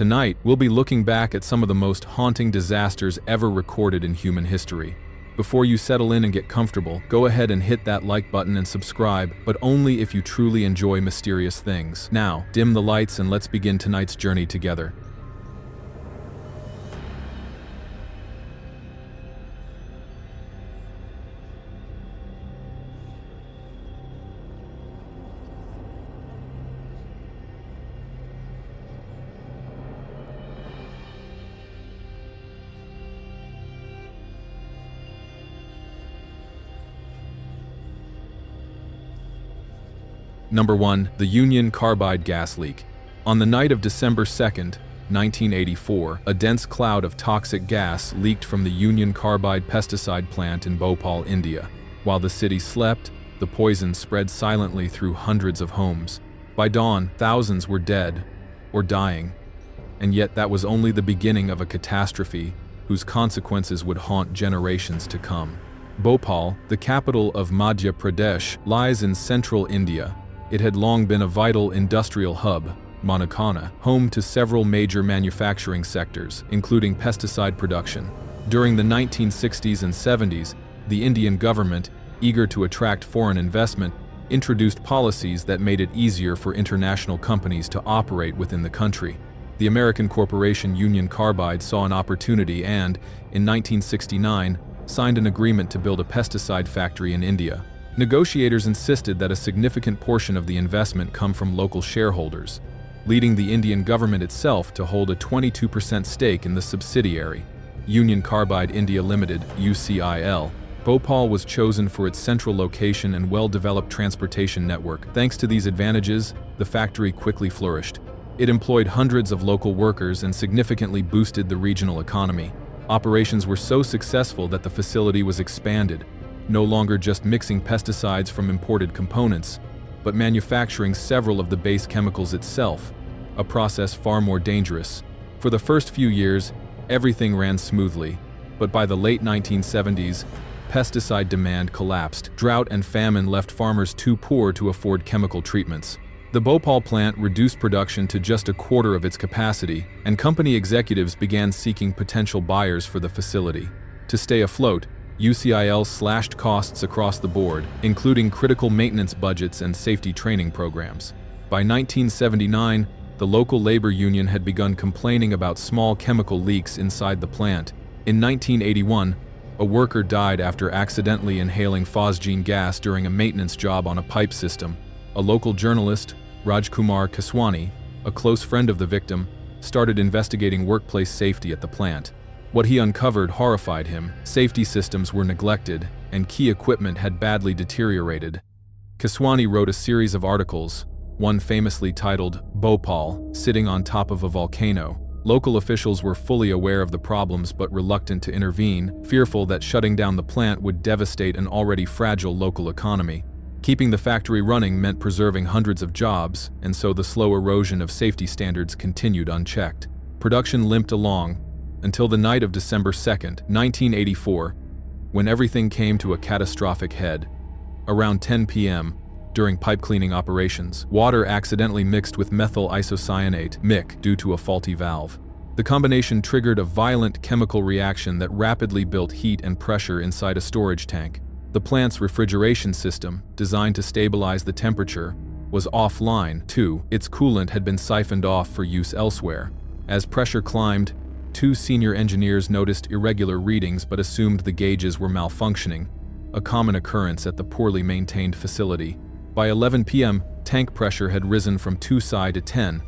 Tonight, we'll be looking back at some of the most haunting disasters ever recorded in human history. Before you settle in and get comfortable, go ahead and hit that like button and subscribe, but only if you truly enjoy mysterious things. Now, dim the lights and let's begin tonight's journey together. Number 1. The Union Carbide gas leak. On the night of December 2nd, 1984, a dense cloud of toxic gas leaked from the Union Carbide pesticide plant in Bhopal, India. While the city slept, the poison spread silently through hundreds of homes. By dawn, thousands were dead or dying, and yet that was only the beginning of a catastrophe whose consequences would haunt generations to come. Bhopal, the capital of Madhya Pradesh, lies in central India. It had long been a vital industrial hub, Monacana, home to several major manufacturing sectors, including pesticide production. During the 1960s and 70s, the Indian government, eager to attract foreign investment, introduced policies that made it easier for international companies to operate within the country. The American corporation Union Carbide saw an opportunity and, in 1969, signed an agreement to build a pesticide factory in India. Negotiators insisted that a significant portion of the investment come from local shareholders, leading the Indian government itself to hold a 22% stake in the subsidiary, Union Carbide India Limited (UCIL). Bhopal was chosen for its central location and well-developed transportation network. Thanks to these advantages, the factory quickly flourished. It employed hundreds of local workers and significantly boosted the regional economy. Operations were so successful that the facility was expanded, no longer just mixing pesticides from imported components, but manufacturing several of the base chemicals itself, a process far more dangerous. For the first few years, everything ran smoothly, but by the late 1970s, pesticide demand collapsed. Drought and famine left farmers too poor to afford chemical treatments. The Bhopal plant reduced production to just a quarter of its capacity, and company executives began seeking potential buyers for the facility. To stay afloat, UCIL slashed costs across the board, including critical maintenance budgets and safety training programs. By 1979, the local labor union had begun complaining about small chemical leaks inside the plant. In 1981, a worker died after accidentally inhaling phosgene gas during a maintenance job on a pipe system. A local journalist, Rajkumar Keswani, a close friend of the victim, started investigating workplace safety at the plant. What he uncovered horrified him. Safety systems were neglected, and key equipment had badly deteriorated. Keswani wrote a series of articles, one famously titled "Bhopal, Sitting on Top of a Volcano." Local officials were fully aware of the problems but reluctant to intervene, fearful that shutting down the plant would devastate an already fragile local economy. Keeping the factory running meant preserving hundreds of jobs, and so the slow erosion of safety standards continued unchecked. Production limped along, until the night of December 2nd, 1984, when everything came to a catastrophic head. Around 10 p.m., during pipe cleaning operations, water accidentally mixed with methyl isocyanate (MIC) due to a faulty valve. The combination triggered a violent chemical reaction that rapidly built heat and pressure inside a storage tank. The plant's refrigeration system, designed to stabilize the temperature, was offline, too. Its coolant had been siphoned off for use elsewhere. As pressure climbed, two senior engineers noticed irregular readings but assumed the gauges were malfunctioning, a common occurrence at the poorly maintained facility. By 11 p.m., tank pressure had risen from 2 psi to 10.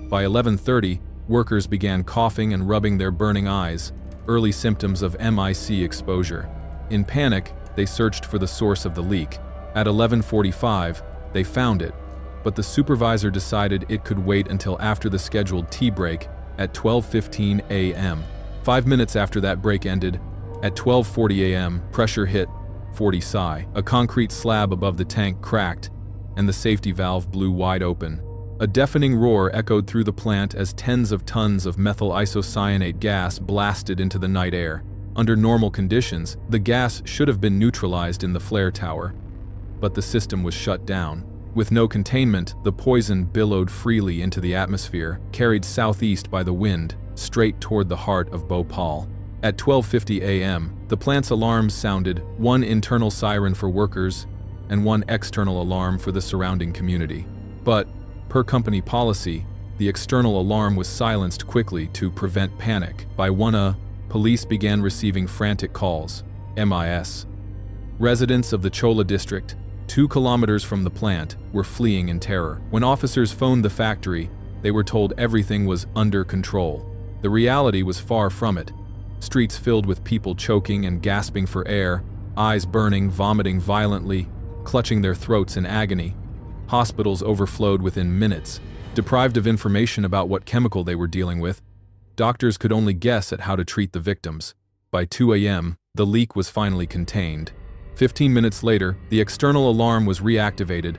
By 11:30, workers began coughing and rubbing their burning eyes, early symptoms of MIC exposure. In panic, they searched for the source of the leak. At 11:45, they found it, but the supervisor decided it could wait until after the scheduled tea break at 12:15 a.m. 5 minutes after that break ended, at 12:40 a.m., pressure hit 40 psi. A concrete slab above the tank cracked, and the safety valve blew wide open. A deafening roar echoed through the plant as tens of tons of methyl isocyanate gas blasted into the night air. Under normal conditions, the gas should have been neutralized in the flare tower, but the system was shut down. With no containment, the poison billowed freely into the atmosphere, carried southeast by the wind, straight toward the heart of Bhopal. At 12:50 a.m., the plant's alarms sounded, one internal siren for workers and one external alarm for the surrounding community. But, per company policy, the external alarm was silenced quickly to prevent panic. By 1 police began receiving frantic calls, MIS. Residents of the Chola district, 2 kilometers from the plant, were fleeing in terror. When officers phoned the factory, they were told everything was under control. The reality was far from it. Streets filled with people choking and gasping for air, eyes burning, vomiting violently, clutching their throats in agony. Hospitals overflowed within minutes. Deprived of information about what chemical they were dealing with, doctors could only guess at how to treat the victims. By 2 a.m., the leak was finally contained. 15 minutes later, the external alarm was reactivated,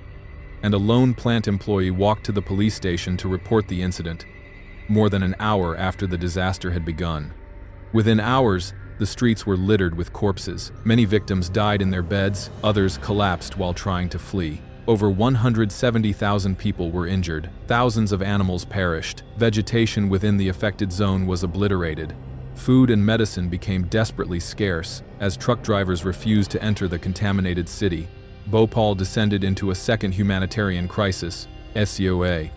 and a lone plant employee walked to the police station to report the incident, more than an hour after the disaster had begun. Within hours, the streets were littered with corpses. Many victims died in their beds, others collapsed while trying to flee. Over 170,000 people were injured. Thousands of animals perished. Vegetation within the affected zone was obliterated. Food and medicine became desperately scarce as truck drivers refused to enter the contaminated city. Bhopal descended into a second humanitarian crisis, SOA,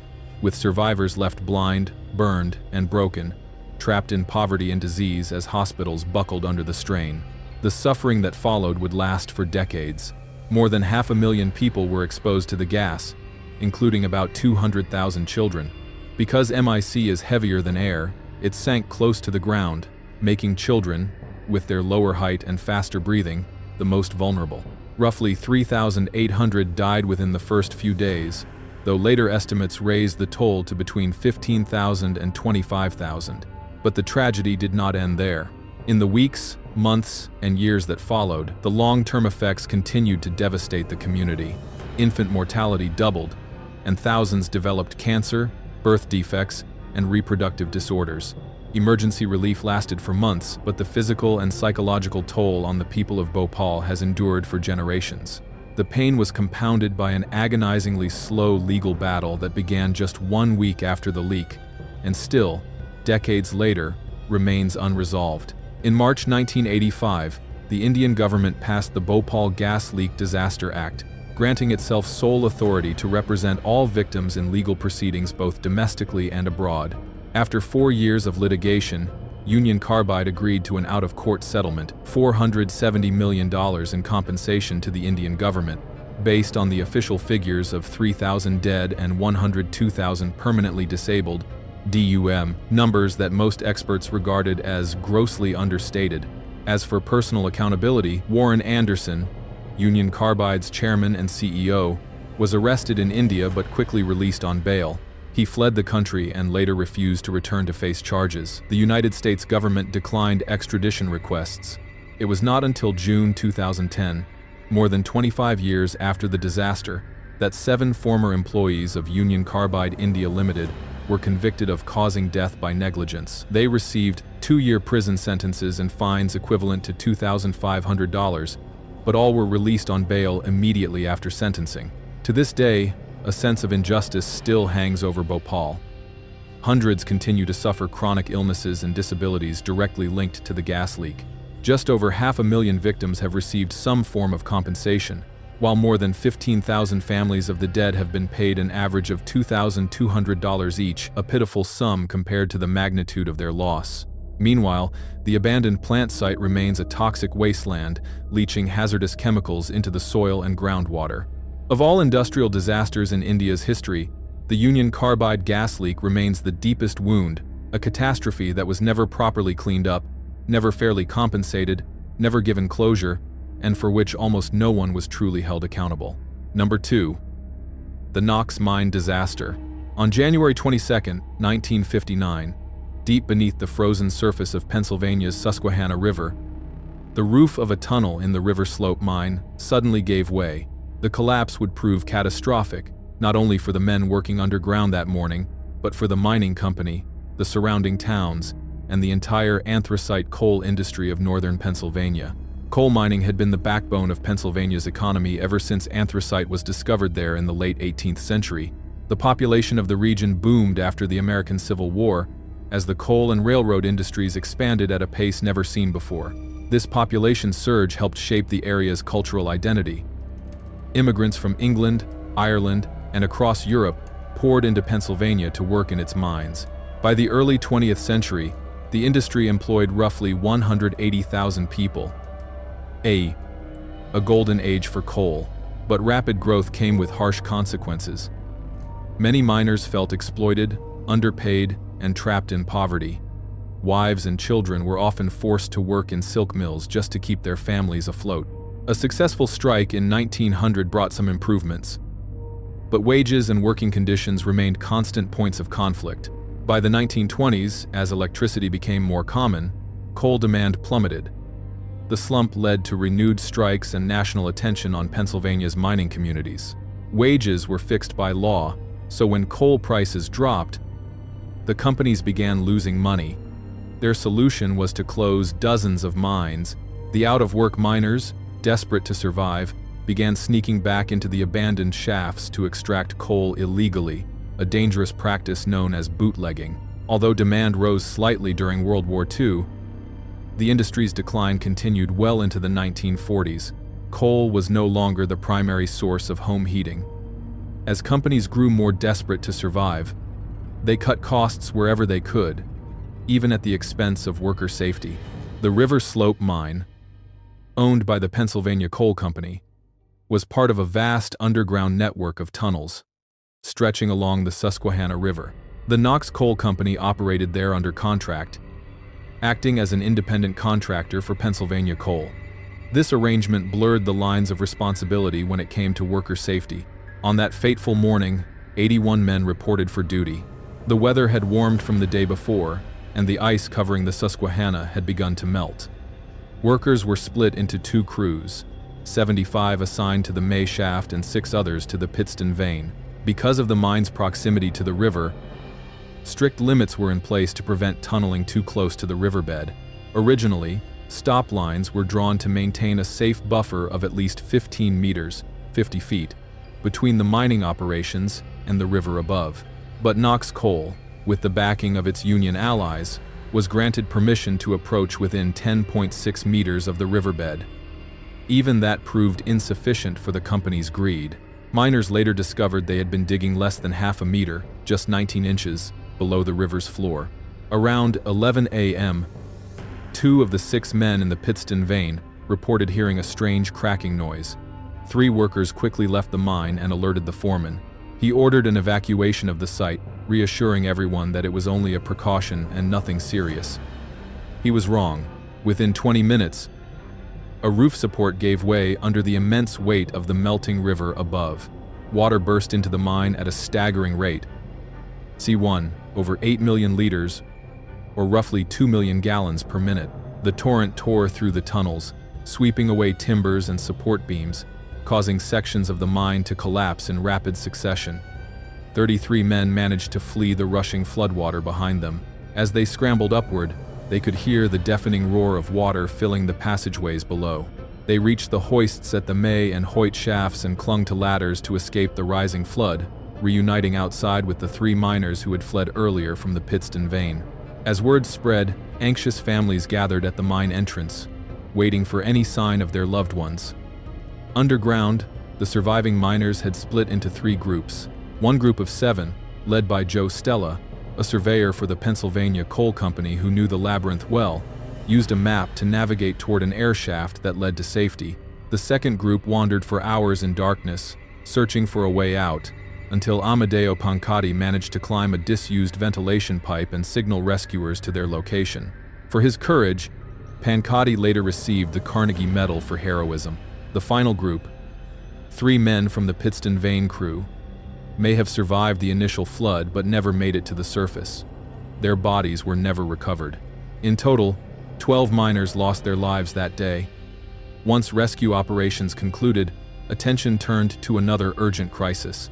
with survivors left blind, burned, and broken, trapped in poverty and disease as hospitals buckled under the strain. The suffering that followed would last for decades. More than 500,000 people were exposed to the gas, including about 200,000 children. Because MIC is heavier than air, it sank close to the ground, making children, with their lower height and faster breathing, the most vulnerable. Roughly 3,800 died within the first few days, though later estimates raised the toll to between 15,000 and 25,000. But the tragedy did not end there. In the weeks, months, and years that followed, the long-term effects continued to devastate the community. Infant mortality doubled, and thousands developed cancer, birth defects, and reproductive disorders. Emergency relief lasted for months, but the physical and psychological toll on the people of Bhopal has endured for generations. The pain was compounded by an agonizingly slow legal battle that began just 1 week after the leak, and still, decades later, remains unresolved. In March 1985, the Indian government passed the Bhopal Gas Leak Disaster Act, granting itself sole authority to represent all victims in legal proceedings both domestically and abroad. After 4 years of litigation, Union Carbide agreed to an out-of-court settlement, $470 million in compensation to the Indian government, based on the official figures of 3,000 dead and 102,000 permanently disabled, DUM, numbers that most experts regarded as grossly understated. As for personal accountability, Warren Anderson, Union Carbide's chairman and CEO, was arrested in India but quickly released on bail. He fled the country and later refused to return to face charges. The United States government declined extradition requests. It was not until June 2010, more than 25 years after the disaster, that 7 former employees of Union Carbide India Limited were convicted of causing death by negligence. They received 2-year prison sentences and fines equivalent to $2,500, but all were released on bail immediately after sentencing. To this day, a sense of injustice still hangs over Bhopal. Hundreds continue to suffer chronic illnesses and disabilities directly linked to the gas leak. Just over 500,000 victims have received some form of compensation, while more than 15,000 families of the dead have been paid an average of $2,200 each, a pitiful sum compared to the magnitude of their loss. Meanwhile, the abandoned plant site remains a toxic wasteland, leaching hazardous chemicals into the soil and groundwater. Of all industrial disasters in India's history, the Union Carbide gas leak remains the deepest wound, a catastrophe that was never properly cleaned up, never fairly compensated, never given closure, and for which almost no one was truly held accountable. Number 2. The Knox mine disaster. On January 22, 1959, deep beneath the frozen surface of Pennsylvania's Susquehanna River, the roof of a tunnel in the River Slope mine suddenly gave way. The collapse would prove catastrophic, not only for the men working underground that morning, but for the mining company, the surrounding towns, and the entire anthracite coal industry of northern Pennsylvania. Coal mining had been the backbone of Pennsylvania's economy ever since anthracite was discovered there in the late 18th century. The population of the region boomed after the American Civil War, as the coal and railroad industries expanded at a pace never seen before. This population surge helped shape the area's cultural identity. Immigrants from England, Ireland, and across Europe poured into Pennsylvania to work in its mines. By the early 20th century, the industry employed roughly 180,000 people. A golden age for coal, but rapid growth came with harsh consequences. Many miners felt exploited, underpaid, and trapped in poverty. Wives and children were often forced to work in silk mills just to keep their families afloat. A successful strike in 1900 brought some improvements, but wages and working conditions remained constant points of conflict. By the 1920s, as electricity became more common, coal demand plummeted. The slump led to renewed strikes and national attention on Pennsylvania's mining communities. Wages were fixed by law, so when coal prices dropped, the companies began losing money. Their solution was to close dozens of mines. The out-of-work miners, desperate to survive, began sneaking back into the abandoned shafts to extract coal illegally, a dangerous practice known as bootlegging. Although demand rose slightly during World War II, the industry's decline continued well into the 1940s. Coal was no longer the primary source of home heating. As companies grew more desperate to survive, they cut costs wherever they could, even at the expense of worker safety. The River Slope Mine, owned by the Pennsylvania Coal Company, was part of a vast underground network of tunnels stretching along the Susquehanna River. The Knox Coal Company operated there under contract, acting as an independent contractor for Pennsylvania Coal. This arrangement blurred the lines of responsibility when it came to worker safety. On that fateful morning, 81 men reported for duty. The weather had warmed from the day before, and the ice covering the Susquehanna had begun to melt. Workers were split into two crews, 75 assigned to the May shaft and 6 others to the Pittston vein. Because of the mine's proximity to the river, strict limits were in place to prevent tunneling too close to the riverbed. Originally, stop lines were drawn to maintain a safe buffer of at least 15 meters, 50 feet, between the mining operations and the river above. But Knox Coal, with the backing of its Union allies, was granted permission to approach within 10.6 meters of the riverbed. Even that proved insufficient for the company's greed. Miners later discovered they had been digging less than half a meter, just 19 inches, below the river's floor. Around 11 a.m., 2 of the 6 men in the Pittston vein reported hearing a strange cracking noise. 3 workers quickly left the mine and alerted the foreman. He ordered an evacuation of the site, reassuring everyone that it was only a precaution and nothing serious. He was wrong. Within 20 minutes, a roof support gave way under the immense weight of the melting river above. Water burst into the mine at a staggering rate. C1, over 8 million liters, or roughly 2 million gallons per minute. The torrent tore through the tunnels, sweeping away timbers and support beams, causing sections of the mine to collapse in rapid succession. 33 men managed to flee the rushing floodwater behind them. As they scrambled upward, they could hear the deafening roar of water filling the passageways below. They reached the hoists at the May and Hoyt shafts and clung to ladders to escape the rising flood, reuniting outside with the 3 miners who had fled earlier from the Pittston vein. As word spread, anxious families gathered at the mine entrance, waiting for any sign of their loved ones. Underground, the surviving miners had split into 3 groups. One group of 7, led by Joe Stella, a surveyor for the Pennsylvania Coal Company who knew the labyrinth well, used a map to navigate toward an air shaft that led to safety. The second group wandered for hours in darkness, searching for a way out, until Amedeo Pancati managed to climb a disused ventilation pipe and signal rescuers to their location. For his courage, Pancati later received the Carnegie Medal for heroism. The final group, 3 men from the Pittston vein crew, may have survived the initial flood but never made it to the surface. Their bodies were never recovered. In total, 12 miners lost their lives that day. Once rescue operations concluded, attention turned to another urgent crisis.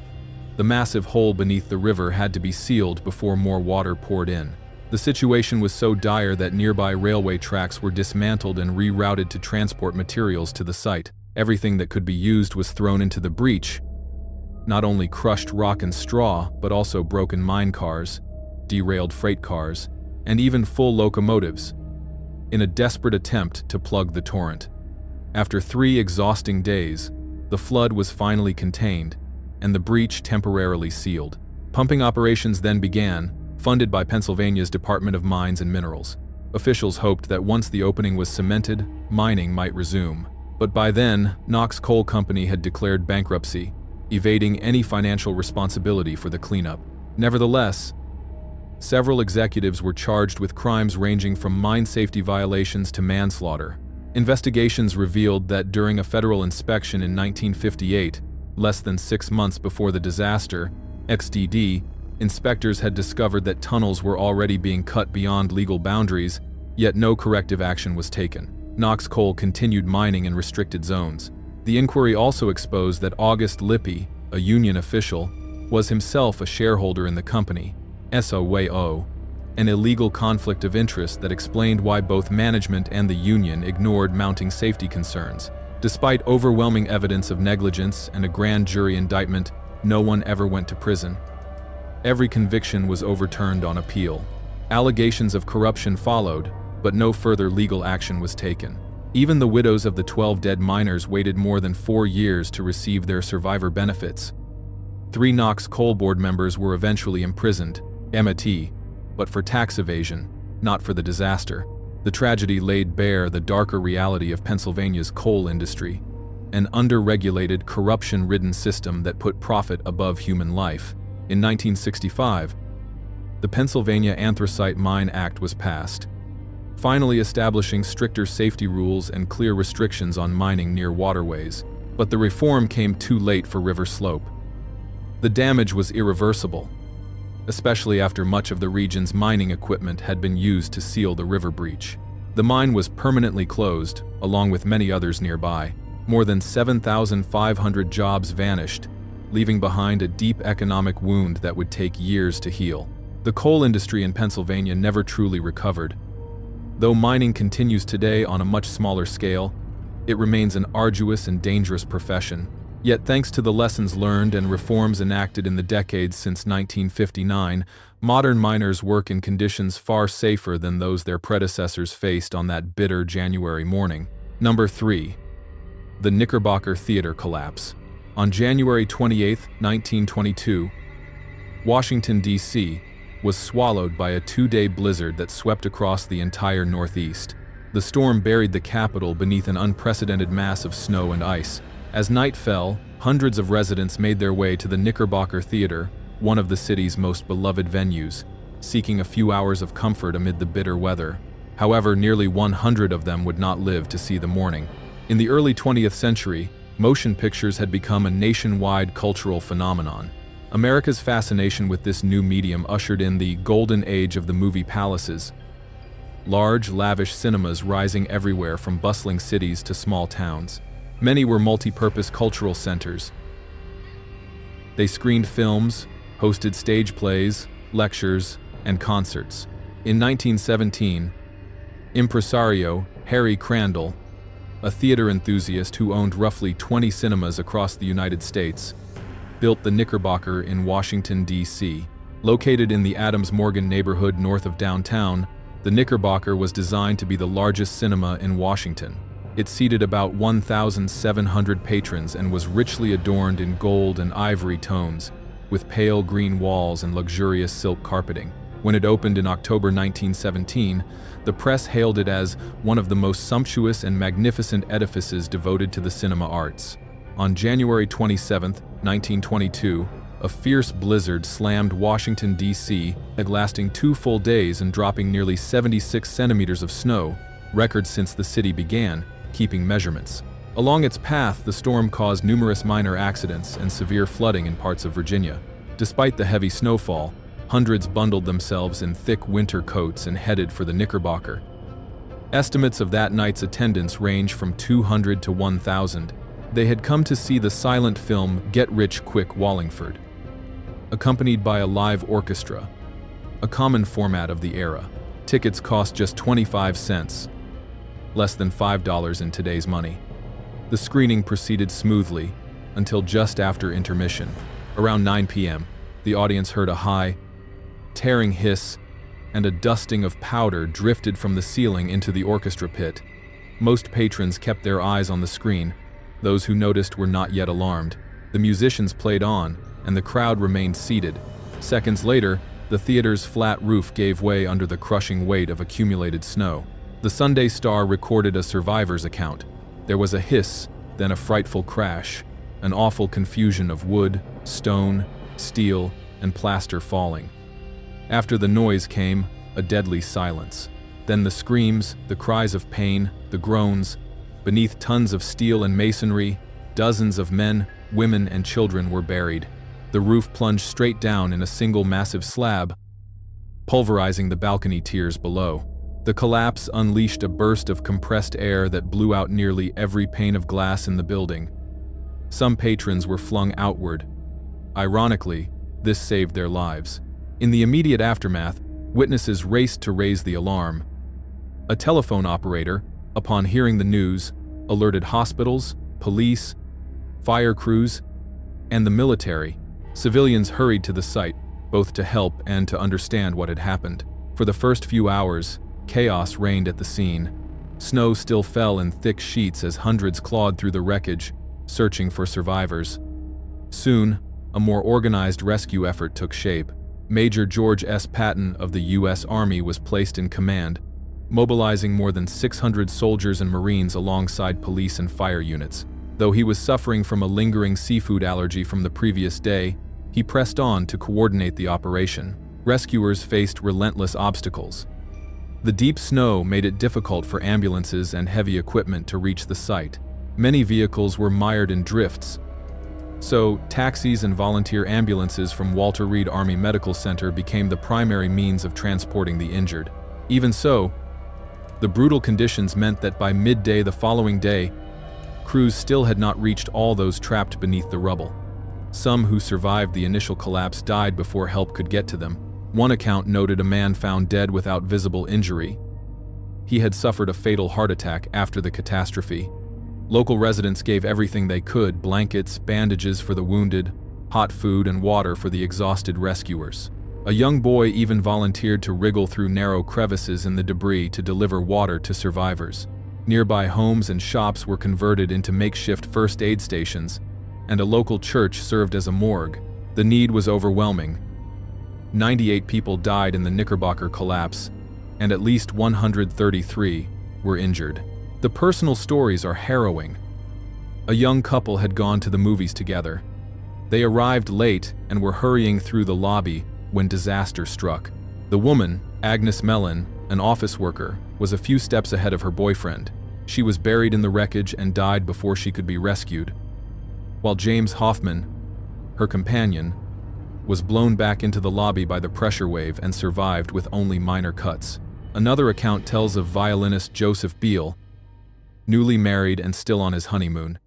The massive hole beneath the river had to be sealed before more water poured in. The situation was so dire that nearby railway tracks were dismantled and rerouted to transport materials to the site. Everything that could be used was thrown into the breach. Not only crushed rock and straw, but also broken mine cars, derailed freight cars, and even full locomotives, in a desperate attempt to plug the torrent. After 3 exhausting days, the flood was finally contained, and the breach temporarily sealed. Pumping operations then began, funded by Pennsylvania's Department of Mines and Minerals. Officials hoped that once the opening was cemented, mining might resume. But by then, Knox Coal Company had declared bankruptcy, evading any financial responsibility for the cleanup. Nevertheless, several executives were charged with crimes ranging from mine safety violations to manslaughter. Investigations revealed that during a federal inspection in 1958, less than 6 months before the disaster, XDD, inspectors had discovered that tunnels were already being cut beyond legal boundaries, yet no corrective action was taken. Knox Coal continued mining in restricted zones. The inquiry also exposed that August Lippy, a union official, was himself a shareholder in the company, SOWO, an illegal conflict of interest that explained why both management and the union ignored mounting safety concerns. Despite overwhelming evidence of negligence and a grand jury indictment, no one ever went to prison. Every conviction was overturned on appeal. Allegations of corruption followed, but no further legal action was taken. Even the widows of the 12 dead miners waited more than 4 years to receive their survivor benefits. 3 Knox Coal Board members were eventually imprisoned, M.A.T., but for tax evasion, not for the disaster. The tragedy laid bare the darker reality of Pennsylvania's coal industry, an under-regulated, corruption-ridden system that put profit above human life. In 1965, the Pennsylvania Anthracite Mine Act was passed, finally establishing stricter safety rules and clear restrictions on mining near waterways. But the reform came too late for River Slope. The damage was irreversible, especially after much of the region's mining equipment had been used to seal the river breach. The mine was permanently closed, along with many others nearby. More than 7,500 jobs vanished, leaving behind a deep economic wound that would take years to heal. The coal industry in Pennsylvania never truly recovered. Though mining continues today on a much smaller scale, it remains an arduous and dangerous profession. Yet thanks to the lessons learned and reforms enacted in the decades since 1959, modern miners work in conditions far safer than those their predecessors faced on that bitter January morning. Number 3. The Knickerbocker Theater collapse. On January 28, 1922, Washington, D.C. was swallowed by a 2-day blizzard that swept across the entire Northeast. The storm buried the capital beneath an unprecedented mass of snow and ice. As night fell, hundreds of residents made their way to the Knickerbocker Theater, one of the city's most beloved venues, seeking a few hours of comfort amid the bitter weather. However, nearly 100 of them would not live to see the morning. In the early 20th century, motion pictures had become a nationwide cultural phenomenon. America's fascination with this new medium ushered in the golden age of the movie palaces, large, lavish cinemas rising everywhere from bustling cities to small towns. Many were multi-purpose cultural centers. They screened films, hosted stage plays, lectures, and concerts. In 1917, impresario Harry Crandall, a theater enthusiast who owned roughly 20 cinemas across the United States, built the Knickerbocker in Washington, D.C. Located in the Adams Morgan neighborhood north of downtown, the Knickerbocker was designed to be the largest cinema in Washington. It seated about 1,700 patrons and was richly adorned in gold and ivory tones, with pale green walls and luxurious silk carpeting. When it opened in October 1917, the press hailed it as one of the most sumptuous and magnificent edifices devoted to the cinema arts. On January 27, 1922, a fierce blizzard slammed Washington, D.C., lasting 2 full days and dropping nearly 76 centimeters of snow, records since the city began keeping measurements. Along its path, the storm caused numerous minor accidents and severe flooding in parts of Virginia. Despite the heavy snowfall, hundreds bundled themselves in thick winter coats and headed for the Knickerbocker. Estimates of that night's attendance range from 200 to 1,000. They had come to see the silent film Get Rich Quick Wallingford, accompanied by a live orchestra. a common format of the era. Tickets cost just 25 cents, less than $5 in today's money. The screening proceeded smoothly until just after intermission. Around 9 p.m., the audience heard a high, tearing hiss, and a dusting of powder drifted from the ceiling into the orchestra pit. Most patrons kept their eyes on the screen. Those who noticed were not yet alarmed. The musicians played on, and the crowd remained seated. Seconds later, the theater's flat roof gave way under the crushing weight of accumulated snow. The Sunday Star recorded a survivor's account. There was a hiss, then a frightful crash, an awful confusion of wood, stone, steel, and plaster falling. After the noise came a deadly silence. Then the screams, the cries of pain, the groans. Beneath tons of steel and masonry, dozens of men, women, and children were buried. The roof plunged straight down in a single massive slab, pulverizing the balcony tiers below. The collapse unleashed a burst of compressed air that blew out nearly every pane of glass in the building. Some patrons were flung outward. Ironically, this saved their lives. In the immediate aftermath, witnesses raced to raise the alarm. A telephone operator, upon hearing the news, alerted hospitals, police, fire crews, and the military. Civilians hurried to the site, both to help and to understand what had happened. For the first few hours, chaos reigned at the scene. Snow still fell in thick sheets as hundreds clawed through the wreckage, searching for survivors. Soon, a more organized rescue effort took shape. Major George S. Patton of the U.S. Army was placed in command, mobilizing more than 600 soldiers and Marines alongside police and fire units. Though he was suffering from a lingering seafood allergy from the previous day, he pressed on to coordinate the operation. Rescuers faced relentless obstacles. The deep snow made it difficult for ambulances and heavy equipment to reach the site. Many vehicles were mired in drifts, so taxis and volunteer ambulances from Walter Reed Army Medical Center became the primary means of transporting the injured. Even so, the brutal conditions meant that by midday the following day, crews still had not reached all those trapped beneath the rubble. Some who survived the initial collapse died before help could get to them. One account noted a man found dead without visible injury. He had suffered a fatal heart attack after the catastrophe. Local residents gave everything they could: blankets, bandages for the wounded, hot food, and water for the exhausted rescuers. A young boy even volunteered to wriggle through narrow crevices in the debris to deliver water to survivors. Nearby homes and shops were converted into makeshift first aid stations, and a local church served as a morgue. The need was overwhelming. 98 people died in the Knickerbocker collapse, and at least 133 were injured. The personal stories are harrowing. A young couple had gone to the movies together. They arrived late and were hurrying through the lobby when disaster struck. The woman, Agnes Mellon, an office worker, was a few steps ahead of her boyfriend. She was buried in the wreckage and died before she could be rescued, while James Hoffman, her companion, was blown back into the lobby by the pressure wave and survived with only minor cuts. Another account tells of violinist Joseph Beale, newly married and still on his honeymoon.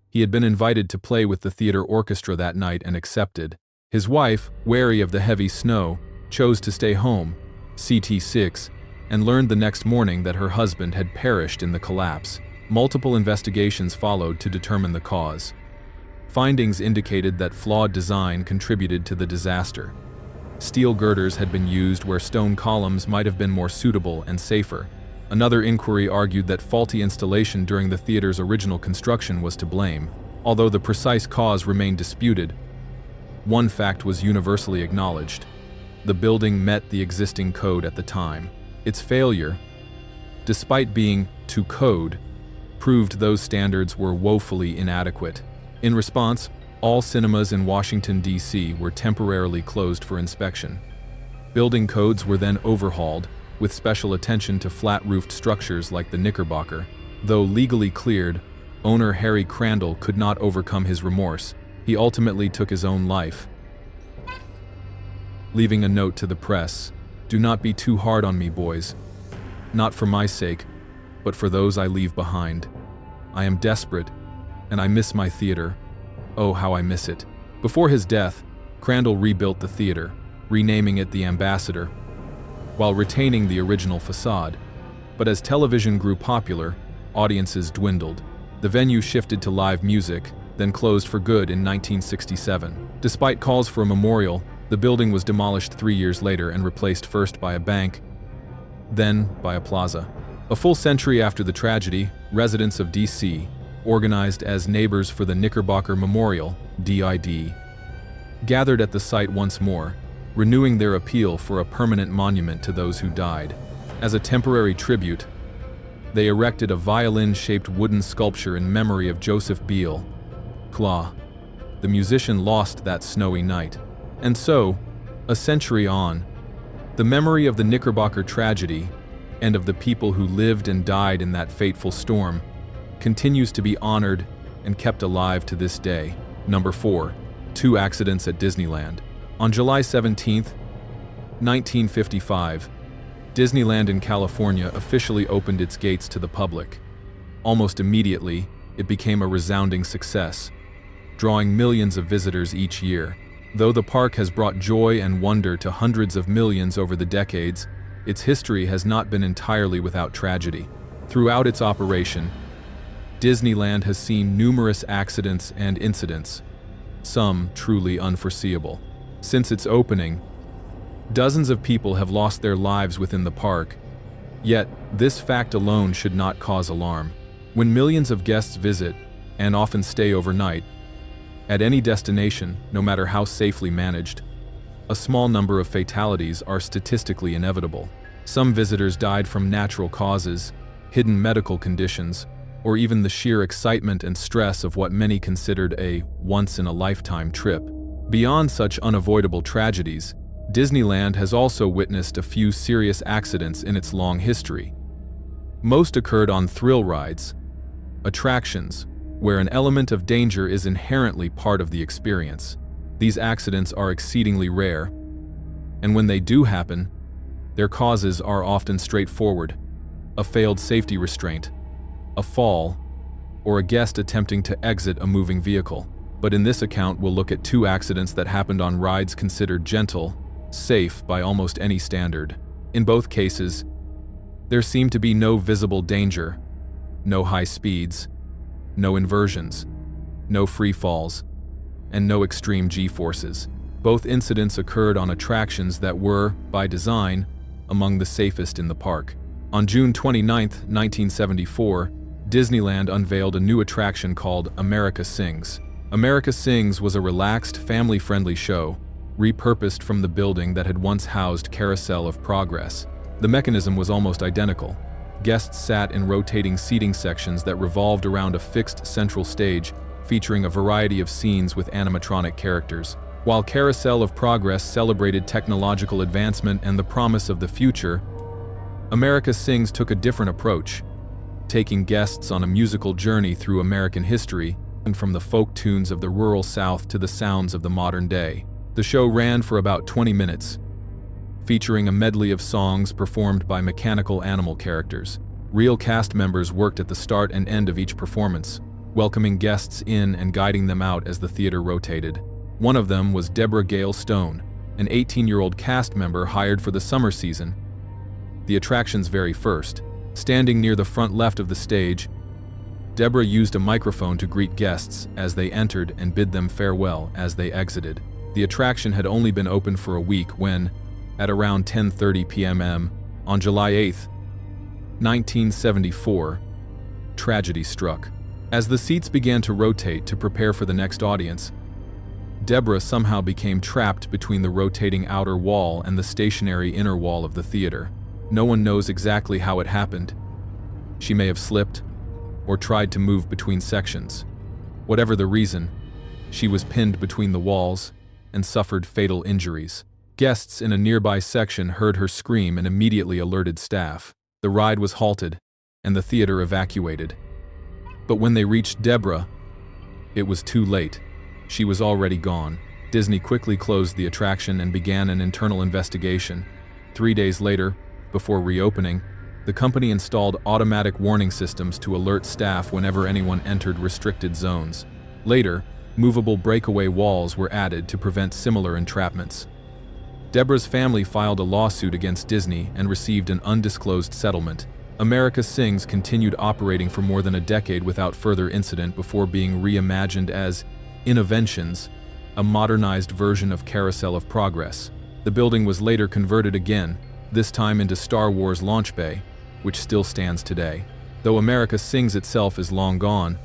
He had been invited to play with the theater orchestra that night and accepted. His wife, wary of the heavy snow, chose to stay home, CT6, and learned the next morning that her husband had perished in the collapse. Multiple investigations followed to determine the cause. Findings indicated that flawed design contributed to the disaster. Steel girders had been used where stone columns might have been more suitable and safer. Another inquiry argued that faulty installation during the theater's original construction was to blame. Although the precise cause remained disputed, one fact was universally acknowledged: the building met the existing code at the time. Its failure, despite being to code, proved those standards were woefully inadequate. In response, all cinemas in Washington, D.C. were temporarily closed for inspection. Building codes were then overhauled, with special attention to flat-roofed structures like the Knickerbocker. Though legally cleared, owner Harry Crandall could not overcome his remorse. He ultimately took his own life, leaving a note to the press: "Do not be too hard on me, boys. Not for my sake, but for those I leave behind. I am desperate, and I miss my theater. Oh, how I miss it." Before his death, Crandall rebuilt the theater, renaming it the Ambassador, while retaining the original facade. But as television grew popular, audiences dwindled. The venue shifted to live music, then closed for good in 1967. Despite calls for a memorial, the building was demolished 3 years later and replaced first by a bank, then by a plaza. A full century after the tragedy, residents of D.C., organized as Neighbors for the Knickerbocker Memorial, DID, gathered at the site once more, renewing their appeal for a permanent monument to those who died. As a temporary tribute, they erected a violin-shaped wooden sculpture in memory of Joseph Beal, Claw. The musician lost that snowy night. And so, a century on, the memory of the Knickerbocker tragedy and of the people who lived and died in that fateful storm continues to be honored and kept alive to this day. Number 4. 2 accidents at Disneyland. On July 17, 1955, Disneyland in California officially opened its gates to the public. Almost immediately, it became a resounding success, drawing millions of visitors each year. Though the park has brought joy and wonder to hundreds of millions over the decades, its history has not been entirely without tragedy. Throughout its operation, Disneyland has seen numerous accidents and incidents, some truly unforeseeable. Since its opening, dozens of people have lost their lives within the park, yet this fact alone should not cause alarm. When millions of guests visit, and often stay overnight, at any destination, no matter how safely managed, a small number of fatalities are statistically inevitable. Some visitors died from natural causes, hidden medical conditions, or even the sheer excitement and stress of what many considered a once-in-a-lifetime trip. Beyond such unavoidable tragedies, Disneyland has also witnessed a few serious accidents in its long history. Most occurred on thrill rides, attractions, where an element of danger is inherently part of the experience. These accidents are exceedingly rare, and when they do happen, their causes are often straightforward: a failed safety restraint, a fall, or a guest attempting to exit a moving vehicle. But in this account, we'll look at 2 accidents that happened on rides considered gentle, safe by almost any standard. In both cases, there seemed to be no visible danger, no high speeds, no inversions, no free falls, and no extreme G-forces. Both incidents occurred on attractions that were, by design, among the safest in the park. On June 29, 1974, Disneyland unveiled a new attraction called America Sings. America Sings was a relaxed, family-friendly show, repurposed from the building that had once housed Carousel of Progress. The mechanism was almost identical. Guests sat in rotating seating sections that revolved around a fixed central stage, featuring a variety of scenes with animatronic characters. While Carousel of Progress celebrated technological advancement and the promise of the future, America Sings took a different approach, taking guests on a musical journey through American history, and from the folk tunes of the rural South to the sounds of the modern day. The show ran for about 20 minutes, featuring a medley of songs performed by mechanical animal characters. Real cast members worked at the start and end of each performance, welcoming guests in and guiding them out as the theater rotated. One of them was Deborah Gale Stone, an 18-year-old cast member hired for the summer season, the attraction's very first. Standing near the front left of the stage, Deborah used a microphone to greet guests as they entered and bid them farewell as they exited. The attraction had only been open for a week when, at around 10:30 p.m. on July 8, 1974, tragedy struck. As the seats began to rotate to prepare for the next audience, Deborah somehow became trapped between the rotating outer wall and the stationary inner wall of the theater. No one knows exactly how it happened. She may have slipped or tried to move between sections. Whatever the reason, she was pinned between the walls and suffered fatal injuries. Guests in a nearby section heard her scream and immediately alerted staff. The ride was halted and the theater evacuated. But when they reached Deborah, it was too late. She was already gone. Disney quickly closed the attraction and began an internal investigation. 3 days later, before reopening, the company installed automatic warning systems to alert staff whenever anyone entered restricted zones. Later, movable breakaway walls were added to prevent similar entrapments. Deborah's family filed a lawsuit against Disney and received an undisclosed settlement. America Sings continued operating for more than a decade without further incident before being reimagined as Innoventions, a modernized version of Carousel of Progress. The building was later converted again, this time into Star Wars Launch Bay, which still stands today. Though America Sings itself is long gone,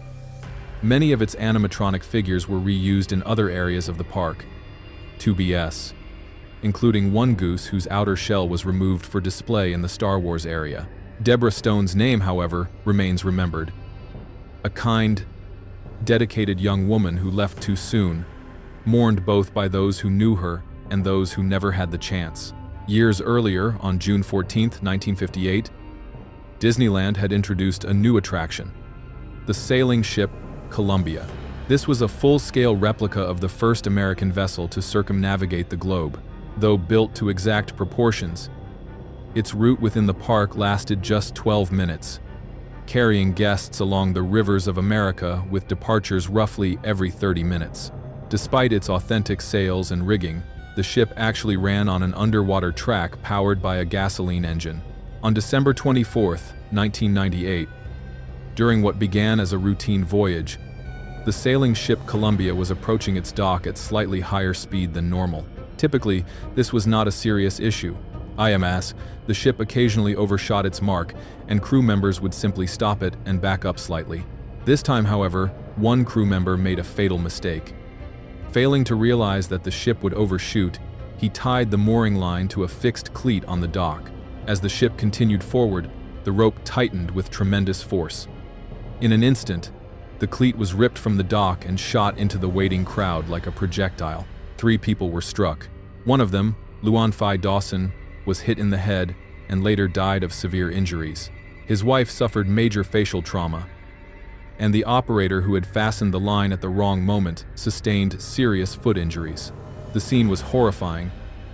many of its animatronic figures were reused in other areas of the park. 2BS, including one goose whose outer shell was removed for display in the Star Wars area. Deborah Stone's name, however, remains remembered. A kind, dedicated young woman who left too soon, mourned both by those who knew her and those who never had the chance. Years earlier, on June 14, 1958, Disneyland had introduced a new attraction, the sailing ship Columbia. This was a full-scale replica of the first American vessel to circumnavigate the globe. Though built to exact proportions, its route within the park lasted just 12 minutes, carrying guests along the rivers of America with departures roughly every 30 minutes. Despite its authentic sails and rigging, the ship actually ran on an underwater track powered by a gasoline engine. On December 24, 1998, during what began as a routine voyage, the sailing ship Columbia was approaching its dock at slightly higher speed than normal. Typically, this was not a serious issue. IMS, the ship occasionally overshot its mark, and crew members would simply stop it and back up slightly. This time, however, one crew member made a fatal mistake. Failing to realize that the ship would overshoot, he tied the mooring line to a fixed cleat on the dock. As the ship continued forward, the rope tightened with tremendous force. In an instant, the cleat was ripped from the dock and shot into the waiting crowd like a projectile. 3 people were struck. One of them, Luan Phi Dawson, was hit in the head and later died of severe injuries. His wife suffered major facial trauma, and the operator who had fastened the line at the wrong moment sustained serious foot injuries. The scene was horrifying.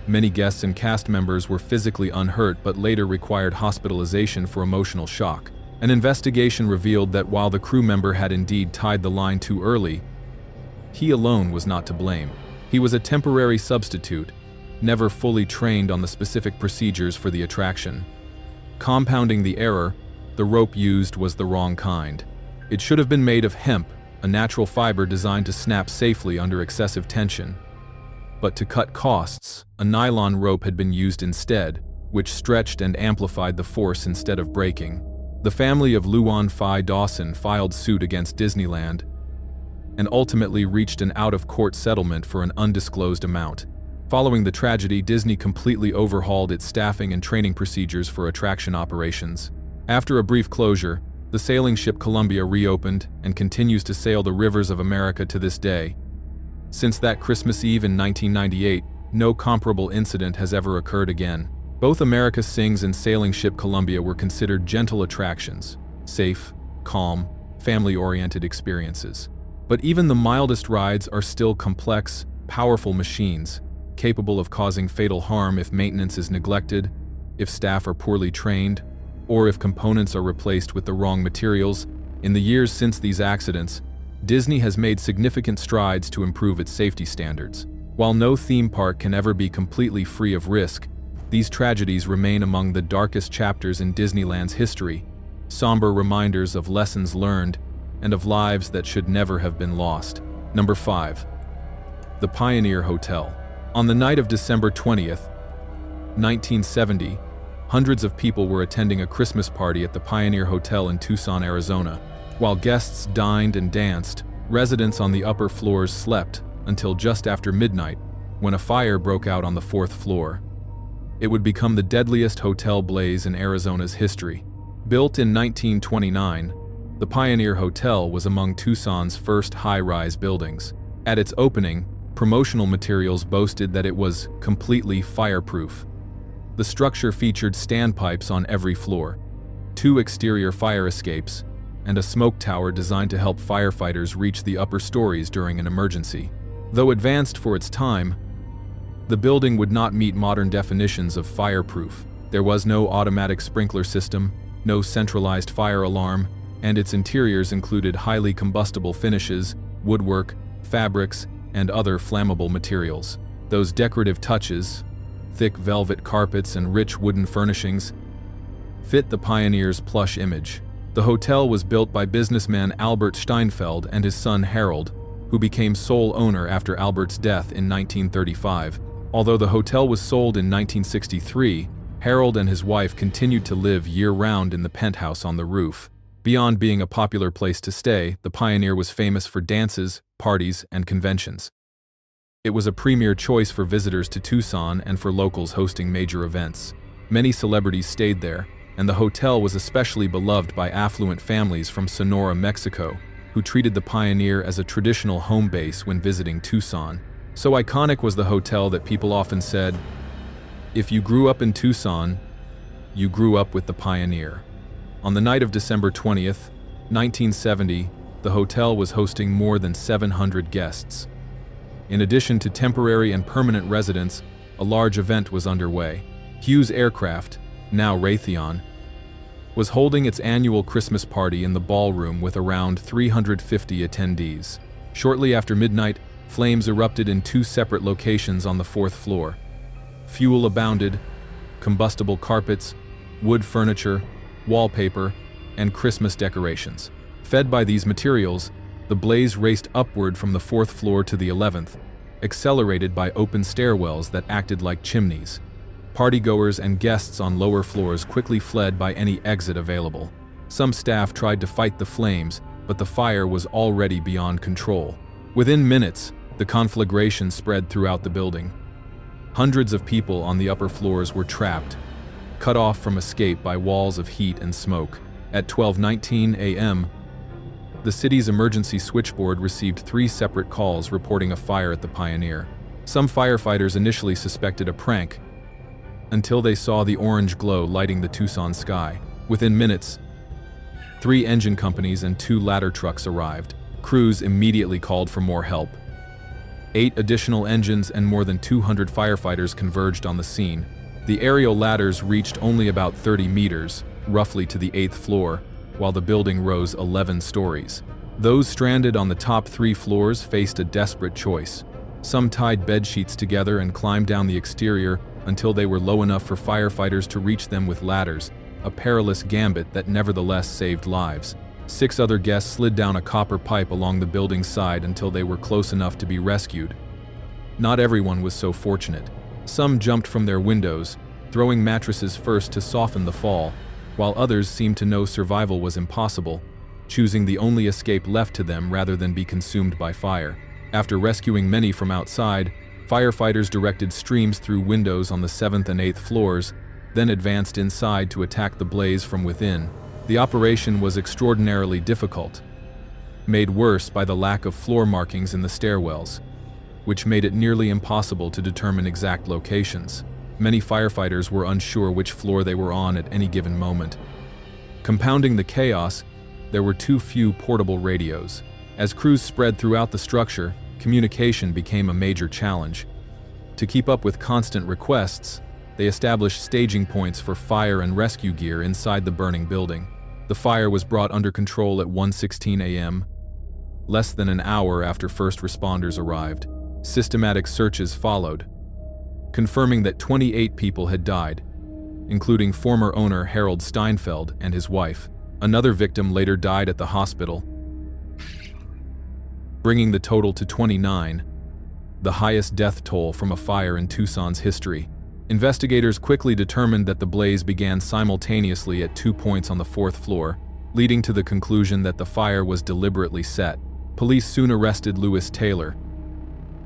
Many guests and cast members were physically unhurt but later required hospitalization for emotional shock. An investigation revealed that while the crew member had indeed tied the line too early, he alone was not to blame. He was a temporary substitute, never fully trained on the specific procedures for the attraction. Compounding the error, the rope used was the wrong kind. It should have been made of hemp, a natural fiber designed to snap safely under excessive tension. But to cut costs, a nylon rope had been used instead, which stretched and amplified the force instead of breaking. The family of Luan Phi Dawson filed suit against Disneyland and ultimately reached an out-of-court settlement for an undisclosed amount. Following the tragedy, Disney completely overhauled its staffing and training procedures for attraction operations. After a brief closure, the sailing ship Columbia reopened and continues to sail the rivers of America to this day. Since that Christmas Eve in 1998, no comparable incident has ever occurred again. Both America Sings and sailing ship Columbia were considered gentle attractions, safe, calm, family-oriented experiences. But even the mildest rides are still complex, powerful machines, capable of causing fatal harm if maintenance is neglected, if staff are poorly trained, or if components are replaced with the wrong materials. In the years since these accidents, Disney has made significant strides to improve its safety standards. While no theme park can ever be completely free of risk, these tragedies remain among the darkest chapters in Disneyland's history, somber reminders of lessons learned and of lives that should never have been lost. Number 5. The Pioneer Hotel. On the night of December 20th, 1970, hundreds of people were attending a Christmas party at the Pioneer Hotel in Tucson, Arizona. While guests dined and danced, residents on the upper floors slept until just after midnight, when a fire broke out on the 4th floor. It would become the deadliest hotel blaze in Arizona's history. Built in 1929, the Pioneer Hotel was among Tucson's first high-rise buildings. At its opening, promotional materials boasted that it was completely fireproof. The structure featured standpipes on every floor, 2 exterior fire escapes, and a smoke tower designed to help firefighters reach the upper stories during an emergency. Though advanced for its time, the building would not meet modern definitions of fireproof. There was no automatic sprinkler system, no centralized fire alarm, and its interiors included highly combustible finishes, woodwork, fabrics, and other flammable materials. Those decorative touches, thick velvet carpets and rich wooden furnishings fit the pioneer's plush image. The hotel was built by businessman Albert Steinfeld and his son Harold, who became sole owner after Albert's death in 1935. Although the hotel was sold in 1963, Harold and his wife continued to live year-round in the penthouse on the roof. Beyond being a popular place to stay, the Pioneer was famous for dances, parties, and conventions. It was a premier choice for visitors to Tucson and for locals hosting major events. Many celebrities stayed there, and the hotel was especially beloved by affluent families from Sonora, Mexico, who treated the Pioneer as a traditional home base when visiting Tucson. So iconic was the hotel that people often said, "If you grew up in Tucson, you grew up with the Pioneer." On the night of December 20th, 1970, the hotel was hosting more than 700 guests. In addition to temporary and permanent residents, a large event was underway. Hughes Aircraft, now Raytheon, was holding its annual Christmas party in the ballroom with around 350 attendees. Shortly after midnight, flames erupted in two separate locations on the fourth floor. Fuel abounded, combustible carpets, wood furniture, wallpaper, and Christmas decorations. Fed by these materials, the blaze raced upward from the fourth floor to the 11th, accelerated by open stairwells that acted like chimneys. Partygoers and guests on lower floors quickly fled by any exit available. Some staff tried to fight the flames, but the fire was already beyond control. Within minutes, the conflagration spread throughout the building. Hundreds of people on the upper floors were trapped, cut off from escape by walls of heat and smoke. At 12:19 a.m., the city's emergency switchboard received 3 separate calls reporting a fire at the Pioneer. Some firefighters initially suspected a prank, until they saw the orange glow lighting the Tucson sky. Within minutes, 3 engine companies and 2 ladder trucks arrived. Crews immediately called for more help. 8 additional engines and more than 200 firefighters converged on the scene. The aerial ladders reached only about 30 meters, roughly to the 8th floor, while the building rose 11 stories. Those stranded on the top 3 floors faced a desperate choice. Some tied bed sheets together and climbed down the exterior until they were low enough for firefighters to reach them with ladders, a perilous gambit that nevertheless saved lives. 6 other guests slid down a copper pipe along the building's side until they were close enough to be rescued. Not everyone was so fortunate. Some jumped from their windows, throwing mattresses first to soften the fall, while others seemed to know survival was impossible, choosing the only escape left to them rather than be consumed by fire. After rescuing many from outside, firefighters directed streams through windows on the 7th and 8th floors, then advanced inside to attack the blaze from within. The operation was extraordinarily difficult, made worse by the lack of floor markings in the stairwells, which made it nearly impossible to determine exact locations. Many firefighters were unsure which floor they were on at any given moment. Compounding the chaos, there were too few portable radios. As crews spread throughout the structure, communication became a major challenge. To keep up with constant requests, they established staging points for fire and rescue gear inside the burning building. The fire was brought under control at 1:16 a.m., less than an hour after first responders arrived. Systematic searches followed, confirming that 28 people had died, including former owner Harold Steinfeld and his wife. Another victim later died at the hospital, bringing the total to 29, the highest death toll from a fire in Tucson's history. Investigators quickly determined that the blaze began simultaneously at 2 points on the 4th floor, leading to the conclusion that the fire was deliberately set. Police soon arrested Lewis Taylor,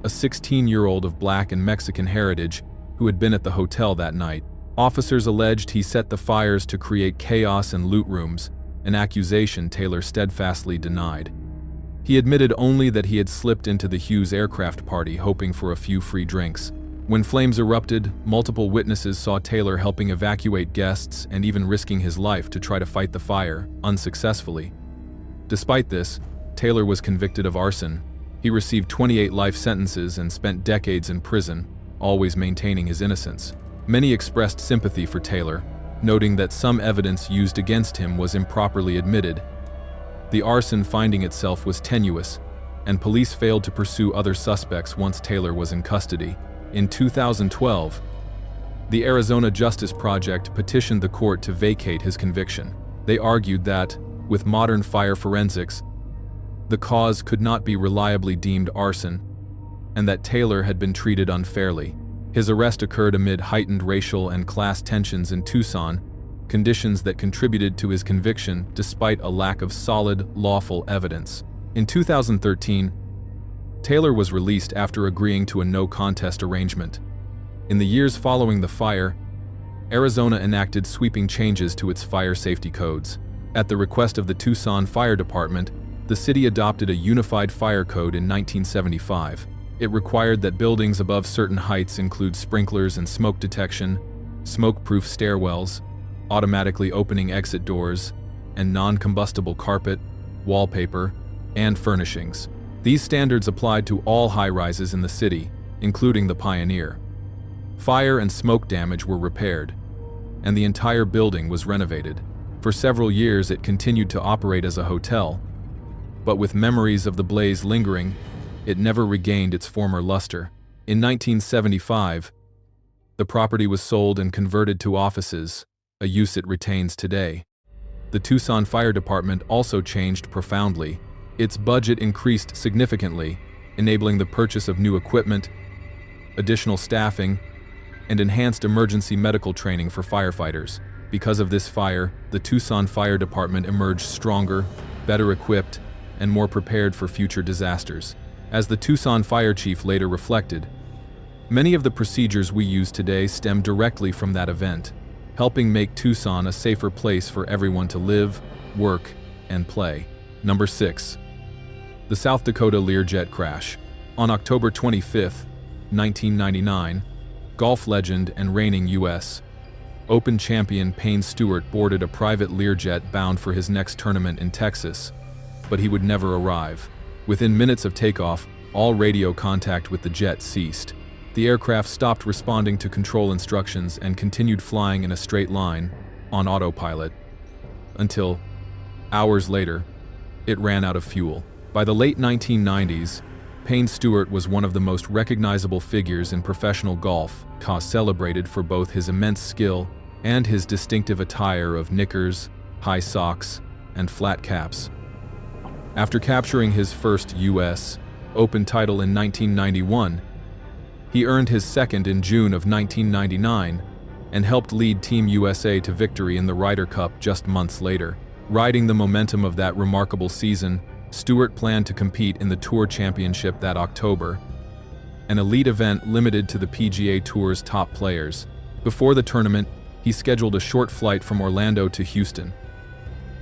a 16-year-old of Black and Mexican heritage who had been at the hotel that night. Officers alleged he set the fires to create chaos and loot rooms, an accusation Taylor steadfastly denied. He admitted only that he had slipped into the Hughes Aircraft party hoping for a few free drinks. When flames erupted, multiple witnesses saw Taylor helping evacuate guests and even risking his life to try to fight the fire, unsuccessfully. Despite this, Taylor was convicted of arson. He received 28 life sentences and spent decades in prison, always maintaining his innocence. Many expressed sympathy for Taylor, noting that some evidence used against him was improperly admitted. The arson finding itself was tenuous, and police failed to pursue other suspects once Taylor was in custody. In 2012, The Arizona Justice Project petitioned the court to vacate his conviction. They argued that, with modern fire forensics, the cause could not be reliably deemed arson, and that Taylor had been treated unfairly. His arrest occurred amid heightened racial and class tensions in Tucson, conditions that contributed to his conviction despite a lack of solid, lawful evidence. In 2013, Taylor was released after agreeing to a no-contest arrangement. In the years following the fire, Arizona enacted sweeping changes to its fire safety codes. At the request of the Tucson Fire Department, the city adopted a unified fire code in 1975. It required that buildings above certain heights include sprinklers and smoke detection, smoke-proof stairwells, automatically opening exit doors, and non-combustible carpet, wallpaper, and furnishings. These standards applied to all high-rises in the city, including the Pioneer. Fire and smoke damage were repaired, and the entire building was renovated. For several years it continued to operate as a hotel, but with memories of the blaze lingering, it never regained its former luster. In 1975, the property was sold and converted to offices, a use it retains today. The Tucson Fire Department also changed profoundly. Its budget increased significantly, enabling the purchase of new equipment, additional staffing, and enhanced emergency medical training for firefighters. Because of this fire, the Tucson Fire Department emerged stronger, better equipped, and more prepared for future disasters. As the Tucson fire chief later reflected, many of the procedures we use today stem directly from that event, helping make Tucson a safer place for everyone to live, work, and play. Number 6. The South Dakota Learjet crash. On October 25, 1999, golf legend and reigning U.S. Open champion Payne Stewart boarded a private Learjet bound for his next tournament in Texas, but he would never arrive. Within minutes of takeoff, all radio contact with the jet ceased. The aircraft stopped responding to control instructions and continued flying in a straight line, on autopilot, until, hours later, it ran out of fuel. By the late 1990s, Payne Stewart was one of the most recognizable figures in professional golf, celebrated for both his immense skill and his distinctive attire of knickers, high socks, and flat caps. After capturing his first U.S. Open title in 1991, he earned his second in June of 1999 and helped lead Team USA to victory in the Ryder Cup just months later. Riding the momentum of that remarkable season, Stewart planned to compete in the Tour Championship that October, an elite event limited to the PGA Tour's top players. Before the tournament, he scheduled a short flight from Orlando to Houston,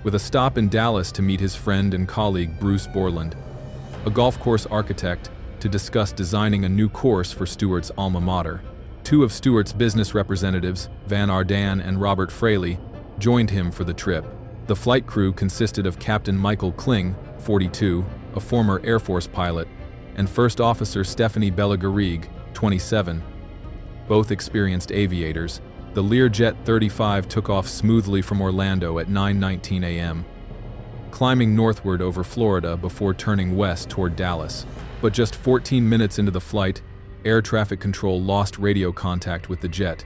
with a stop in Dallas to meet his friend and colleague Bruce Borland, a golf course architect, to discuss designing a new course for Stewart's alma mater. Two of Stewart's business representatives, Van Ardan and Robert Fraley, joined him for the trip. The flight crew consisted of Captain Michael Kling, 42, a former Air Force pilot, and First Officer Stephanie Bellagarigue, 27, both experienced aviators. The Learjet 35 took off smoothly from Orlando at 9:19 a.m., climbing northward over Florida before turning west toward Dallas. But just 14 minutes into the flight, air traffic control lost radio contact with the jet.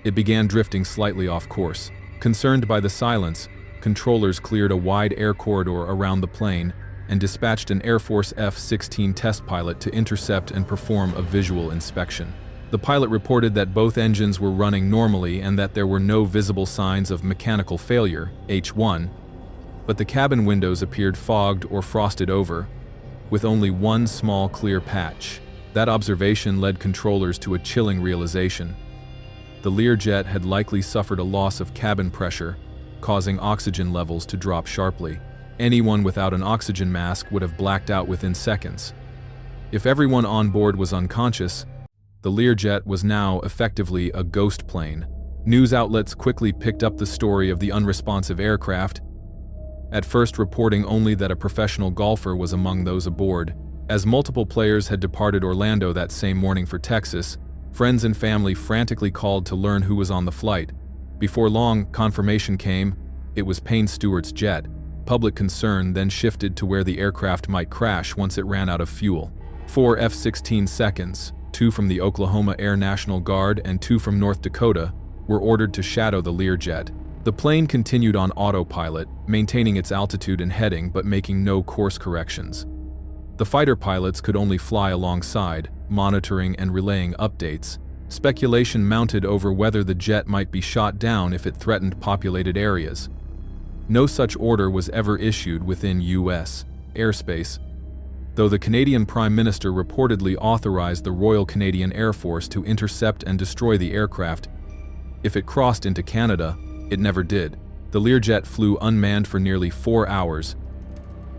It began drifting slightly off course. Concerned by the silence, controllers cleared a wide air corridor around the plane and dispatched an Air Force F-16 test pilot to intercept and perform a visual inspection. The pilot reported that both engines were running normally and that there were no visible signs of mechanical failure, H1, but the cabin windows appeared fogged or frosted over, with only one small clear patch. That observation led controllers to a chilling realization. The Learjet had likely suffered a loss of cabin pressure, causing oxygen levels to drop sharply. Anyone without an oxygen mask would have blacked out within seconds. If everyone on board was unconscious, the Learjet was now effectively a ghost plane. News outlets quickly picked up the story of the unresponsive aircraft, at first reporting only that a professional golfer was among those aboard. As multiple players had departed Orlando that same morning for Texas, friends and family frantically called to learn who was on the flight. Before long, confirmation came. It was Payne Stewart's jet. Public concern then shifted to where the aircraft might crash once it ran out of fuel. 4 F-16 seconds, 2 from the Oklahoma Air National Guard and 2 from North Dakota, were ordered to shadow the Learjet. The plane continued on autopilot, maintaining its altitude and heading but making no course corrections. The fighter pilots could only fly alongside, monitoring and relaying updates. Speculation mounted over whether the jet might be shot down if it threatened populated areas. No such order was ever issued within U.S. airspace, though the Canadian Prime Minister reportedly authorized the Royal Canadian Air Force to intercept and destroy the aircraft if it crossed into Canada. It never did. The Learjet flew unmanned for nearly 4 hours,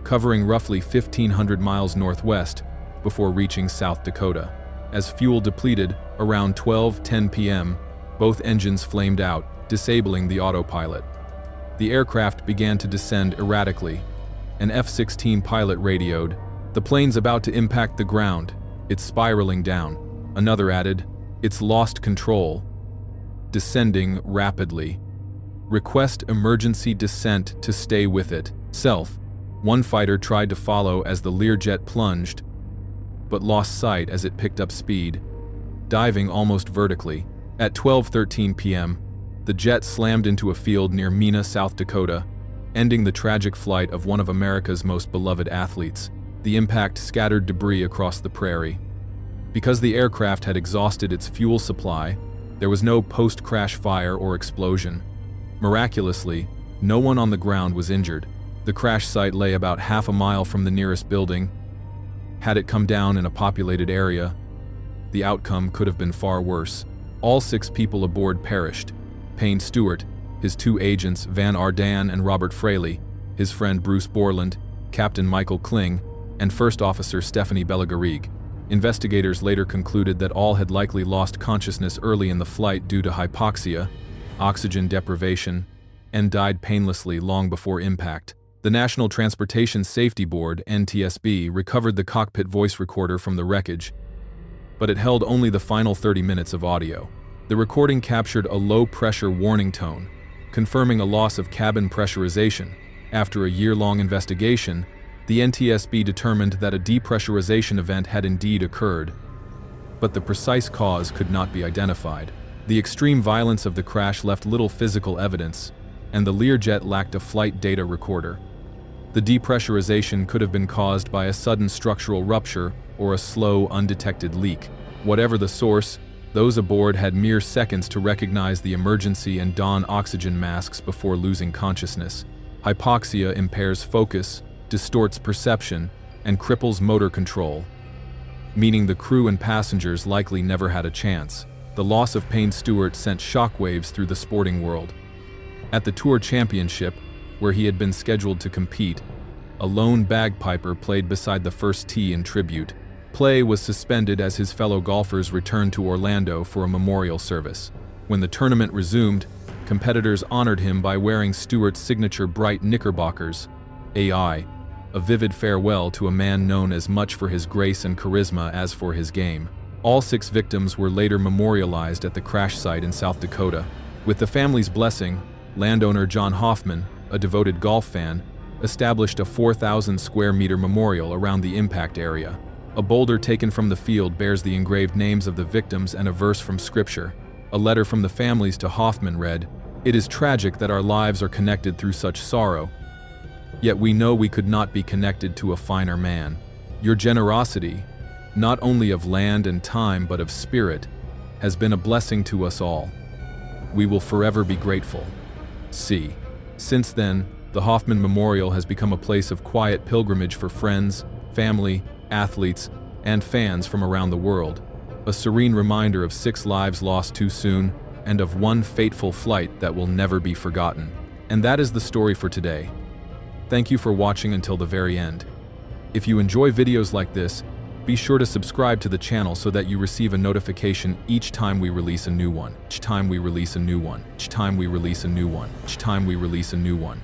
covering roughly 1,500 miles northwest before reaching South Dakota. As fuel depleted, around 12:10 p.m., both engines flamed out, disabling the autopilot. The aircraft began to descend erratically. An F-16 pilot radioed, "The plane's about to impact the ground. It's spiraling down." Another added, "It's lost control. Descending rapidly. Request emergency descent to stay with it." One fighter tried to follow as the Learjet plunged, but lost sight as it picked up speed, diving almost vertically. At 12:13 p.m., the jet slammed into a field near Mena, South Dakota, ending the tragic flight of one of America's most beloved athletes. The impact scattered debris across the prairie. Because the aircraft had exhausted its fuel supply, there was no post-crash fire or explosion. Miraculously, no one on the ground was injured. The crash site lay about half a mile from the nearest building. Had it come down in a populated area, the outcome could have been far worse. All 6 people aboard perished: Payne Stewart, his 2 agents Van Ardan and Robert Fraley, his friend Bruce Borland, Captain Michael Kling, and First Officer Stephanie Bellagarigue. Investigators later concluded that all had likely lost consciousness early in the flight due to hypoxia, oxygen deprivation, and died painlessly long before impact. The National Transportation Safety Board, NTSB, recovered the cockpit voice recorder from the wreckage, but it held only the final 30 minutes of audio. The recording captured a low-pressure warning tone, confirming a loss of cabin pressurization. After a year-long investigation, the NTSB determined that a depressurization event had indeed occurred, but the precise cause could not be identified. The extreme violence of the crash left little physical evidence, and the Learjet lacked a flight data recorder. The depressurization could have been caused by a sudden structural rupture or a slow, undetected leak. Whatever the source, those aboard had mere seconds to recognize the emergency and don oxygen masks before losing consciousness. Hypoxia impairs focus, distorts perception, and cripples motor control, meaning the crew and passengers likely never had a chance. The loss of Payne Stewart sent shockwaves through the sporting world. At the Tour Championship, where he had been scheduled to compete, a lone bagpiper played beside the first tee in tribute. Play was suspended as his fellow golfers returned to Orlando for a memorial service. When the tournament resumed, competitors honored him by wearing Stewart's signature bright knickerbockers, a vivid farewell to a man known as much for his grace and charisma as for his game. All 6 victims were later memorialized at the crash site in South Dakota. With the family's blessing, landowner John Hoffman, a devoted golf fan, established a 4,000 square meter memorial around the impact area. A boulder taken from the field bears the engraved names of the victims and a verse from Scripture. A letter from the families to Hoffman read, "It is tragic that our lives are connected through such sorrow. Yet we know we could not be connected to a finer man. Your generosity, not only of land and time but of spirit, has been a blessing to us all. We will forever be grateful." Since then, the Hoffman Memorial has become a place of quiet pilgrimage for friends, family, athletes, and fans from around the world. A serene reminder of 6 lives lost too soon and of one fateful flight that will never be forgotten. And that is the story for today. Thank you for watching until the very end. If you enjoy videos like this, be sure to subscribe to the channel so that you receive a notification each time we release a new one. Each time we release a new one. Each time we release a new one. Each time we release a new one.